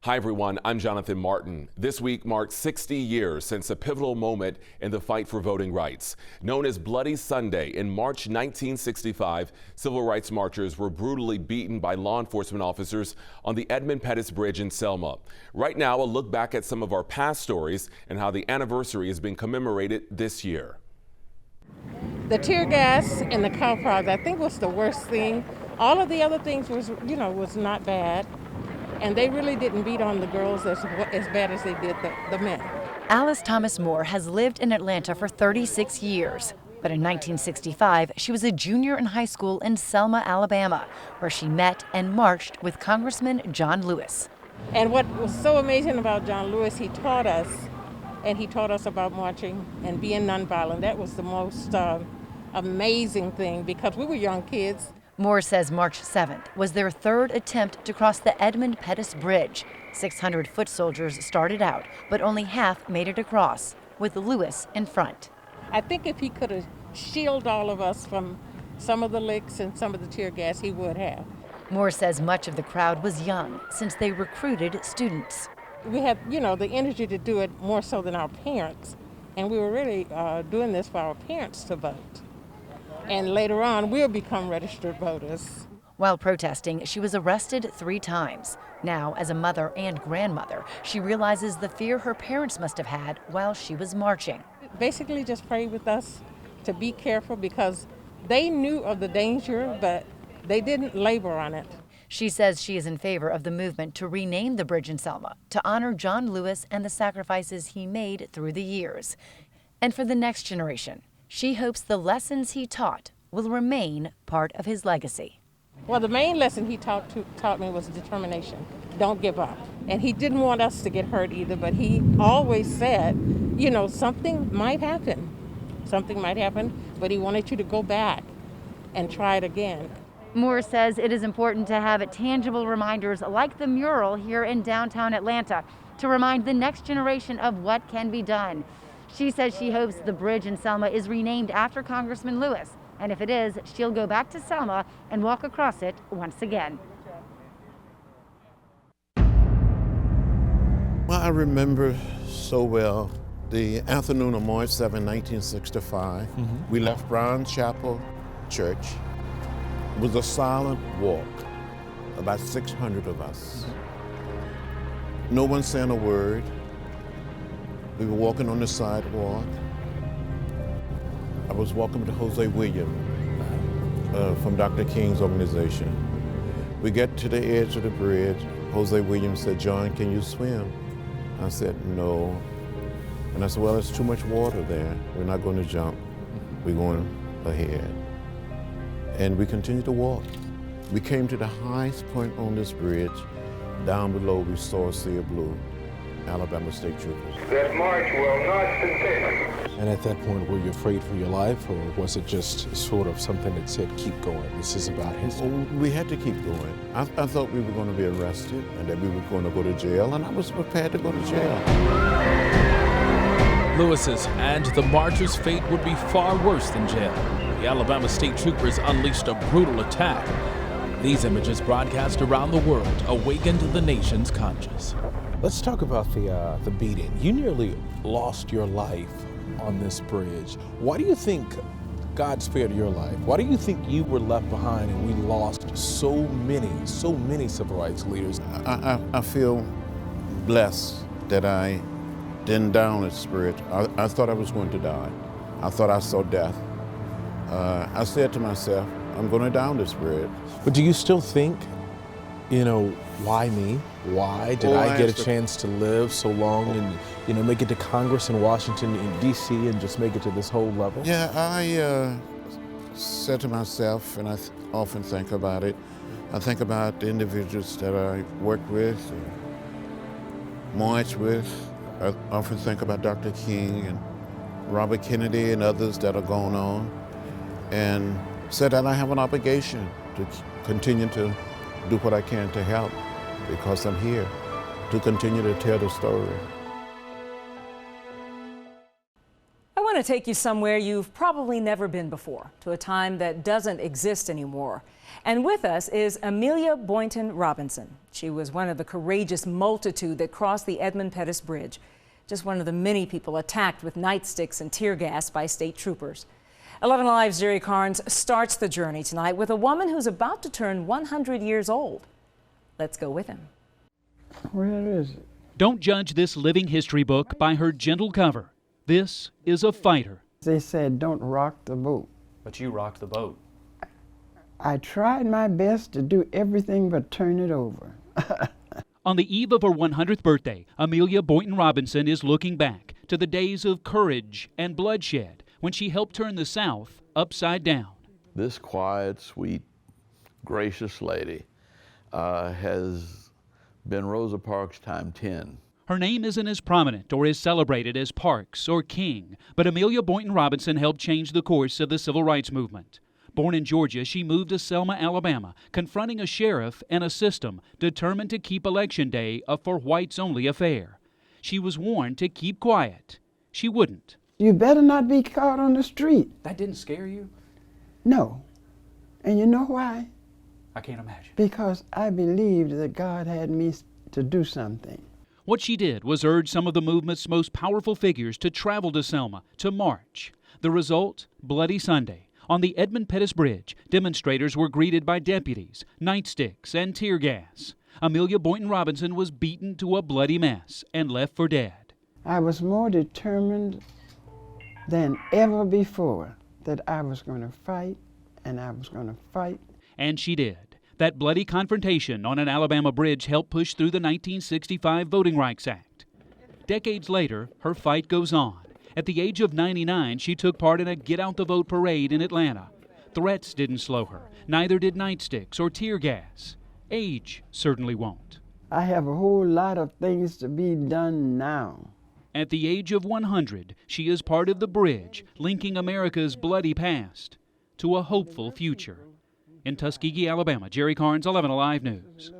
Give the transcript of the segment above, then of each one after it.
Hi everyone, I'm Jonathan Martin. This week marks 60 years since a pivotal moment in the fight for voting rights. Known as Bloody Sunday, in March 1965, civil rights marchers were brutally beaten by law enforcement officers on the Edmund Pettus Bridge in Selma. Right now, a look back at some of our past stories and how the anniversary is being commemorated this year. The tear gas and the cow prods, I think, was the worst thing. All of the other things was not bad. And they really didn't beat on the girls as bad as they did the men. Alice Thomas Moore has lived in Atlanta for 36 years. But in 1965, she was a junior in high school in Selma, Alabama, where she met and marched with Congressman John Lewis. And what was so amazing about John Lewis, he taught us about marching and being nonviolent. That was the most amazing thing because we were young kids. Moore says March 7th was their third attempt to cross the Edmund Pettus Bridge. 600 foot soldiers started out, but only half made it across, with Lewis in front. I think if he could have shielded all of us from some of the licks and some of the tear gas, he would have. Moore says much of the crowd was young, since they recruited students. We had, the energy to do it more so than our parents, and we were really doing this for our parents to vote. And later on, we'll become registered voters. While protesting, she was arrested 3 times. Now, as a mother and grandmother, she realizes the fear her parents must have had while she was marching. Basically, just pray with us to be careful because they knew of the danger, but they didn't labor on it. She says she is in favor of the movement to rename the bridge in Selma to honor John Lewis and the sacrifices he made through the years. And for the next generation, she hopes the lessons he taught will remain part of his legacy. Well, the main lesson he taught me was determination. Don't give up. And he didn't want us to get hurt either, but he always said, something might happen. Something might happen, but he wanted you to go back and try it again. Moore says it is important to have tangible reminders like the mural here in downtown Atlanta to remind the next generation of what can be done. She says she hopes the bridge in Selma is renamed after Congressman Lewis, and if it is, she'll go back to Selma and walk across it once again. Well, I remember so well the afternoon of March 7, 1965. We left Brown Chapel Church. It was a silent walk, about 600 of us. No one saying a word. We were walking on the sidewalk. I was walking with Jose Williams from Dr. King's organization. We get to the edge of the bridge. Jose Williams said, "John, can you swim?" I said, "No." And I said, "Well, there's too much water there. We're not going to jump. We're going ahead." And we continued to walk. We came to the highest point on this bridge. Down below, we saw a sea of blue. Alabama State Troopers. That march will not continue. And at that point, were you afraid for your life, or was it just sort of something that said, keep going, this is about history? We had to keep going. I thought we were going to be arrested and that we were going to go to jail, and I was prepared to go to jail. Lewis's and the marchers' fate would be far worse than jail. The Alabama State Troopers unleashed a brutal attack. These images, broadcast around the world, awakened the nation's conscience. Let's talk about the beating. You nearly lost your life on this bridge. Why do you think God spared your life? Why do you think you were left behind and we lost so many civil rights leaders? I feel blessed that I didn't die on this bridge. I thought I was going to die. I thought I saw death. I said to myself, I'm going to die on this bridge. But do you still think, why me? Why did I get a chance to live so long and, make it to Congress in Washington, in D.C., and just make it to this whole level? Yeah, I said to myself, and I often think about it, I think about the individuals that I worked with, marched with. I often think about Dr. King and Robert Kennedy and others that are going on, and said that I have an obligation to continue to do what I can to help, because I'm here to continue to tell the story. I want going to take you somewhere you've probably never been before, to a time that doesn't exist anymore. And with us is Amelia Boynton Robinson. She was one of the courageous multitude that crossed the Edmund Pettus Bridge. Just one of the many people attacked with nightsticks and tear gas by state troopers. 11 Alive's Jerry Carnes starts the journey tonight with a woman who's about to turn 100 years old. Let's go with him. Where is it? Don't judge this living history book by her gentle cover. This is a fighter. They said don't rock the boat. But you rocked the boat. I tried my best to do everything but turn it over. On the eve of her 100th birthday, Amelia Boynton Robinson is looking back to the days of courage and bloodshed when she helped turn the South upside down. This quiet, sweet, gracious lady has been Rosa Parks times 10. Her name isn't as prominent or as celebrated as Parks or King, but Amelia Boynton Robinson helped change the course of the civil rights movement. Born in Georgia, she moved to Selma, Alabama, confronting a sheriff and a system determined to keep Election Day a for whites-only affair. She was warned to keep quiet. She wouldn't. You better not be caught on the street. That didn't scare you? No. And you know why? I can't imagine. Because I believed that God had me to do something. What she did was urge some of the movement's most powerful figures to travel to Selma, to march. The result? Bloody Sunday. On the Edmund Pettus Bridge, demonstrators were greeted by deputies, nightsticks, and tear gas. Amelia Boynton Robinson was beaten to a bloody mess and left for dead. I was more determined than ever before that I was going to fight, and I was going to fight. And she did. That bloody confrontation on an Alabama bridge helped push through the 1965 Voting Rights Act. Decades later, her fight goes on. At the age of 99, she took part in a Get Out the Vote parade in Atlanta. Threats didn't slow her. Neither did nightsticks or tear gas. Age certainly won't. I have a whole lot of things to be done now. At the age of 100, she is part of the bridge linking America's bloody past to a hopeful future. In Tuskegee, Alabama, Jerry Carnes, 11 Alive News.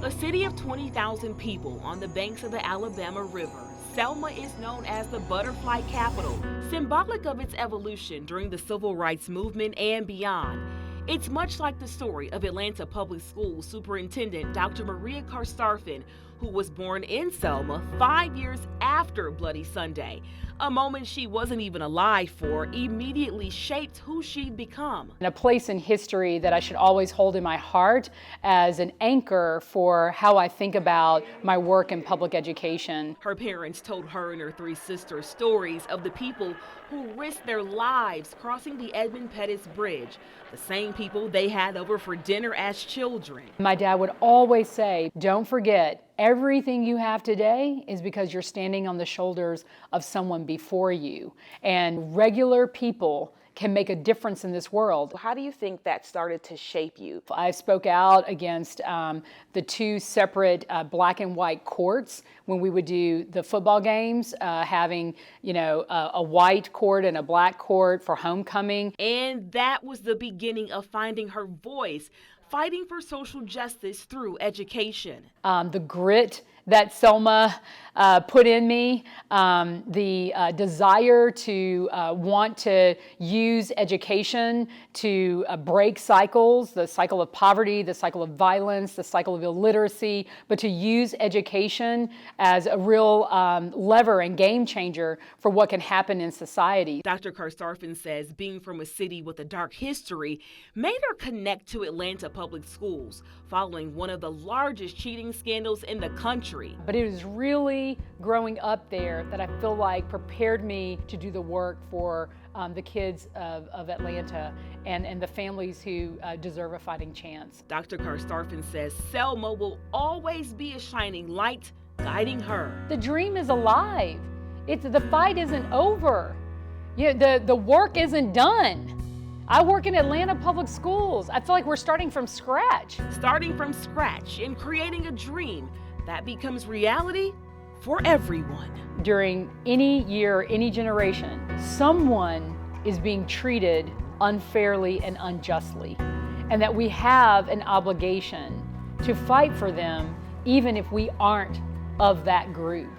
A city of 20,000 people on the banks of the Alabama River, Selma is known as the butterfly capital, symbolic of its evolution during the civil rights movement and beyond. It's much like the story of Atlanta Public Schools Superintendent Dr. Maria Carstarphin, who was born in Selma 5 years after Bloody Sunday. A moment she wasn't even alive for immediately shaped who she'd become. A place in history that I should always hold in my heart as an anchor for how I think about my work in public education. Her parents told her and her three sisters stories of the people who risked their lives crossing the Edmund Pettus Bridge, the same people they had over for dinner as children. My dad would always say, don't forget, everything you have today is because you're standing on the shoulders of someone before you. And regular people can make a difference in this world. How do you think that started to shape you? I spoke out against the two separate black and white courts when we would do the football games, having, a white court and a black court for homecoming. And that was the beginning of finding her voice, fighting for social justice through education. The grit that Selma put in me, the desire to want to use education to break cycles, the cycle of poverty, the cycle of violence, the cycle of illiteracy, but to use education as a real lever and game changer for what can happen in society. Dr. Carstarphin says being from a city with a dark history made her connect to Atlanta Public Schools, following one of the largest cheating scandals in the country. But it was really growing up there that I feel like prepared me to do the work for the kids of Atlanta and the families who deserve a fighting chance. Dr. Carstarphin says Selma will always be a shining light guiding her. The dream is alive. The fight isn't over. The work isn't done. I work in Atlanta Public Schools. I feel like we're starting from scratch. Starting from scratch and creating a dream that becomes reality for everyone. During any year, any generation, someone is being treated unfairly and unjustly, and that we have an obligation to fight for them even if we aren't of that group.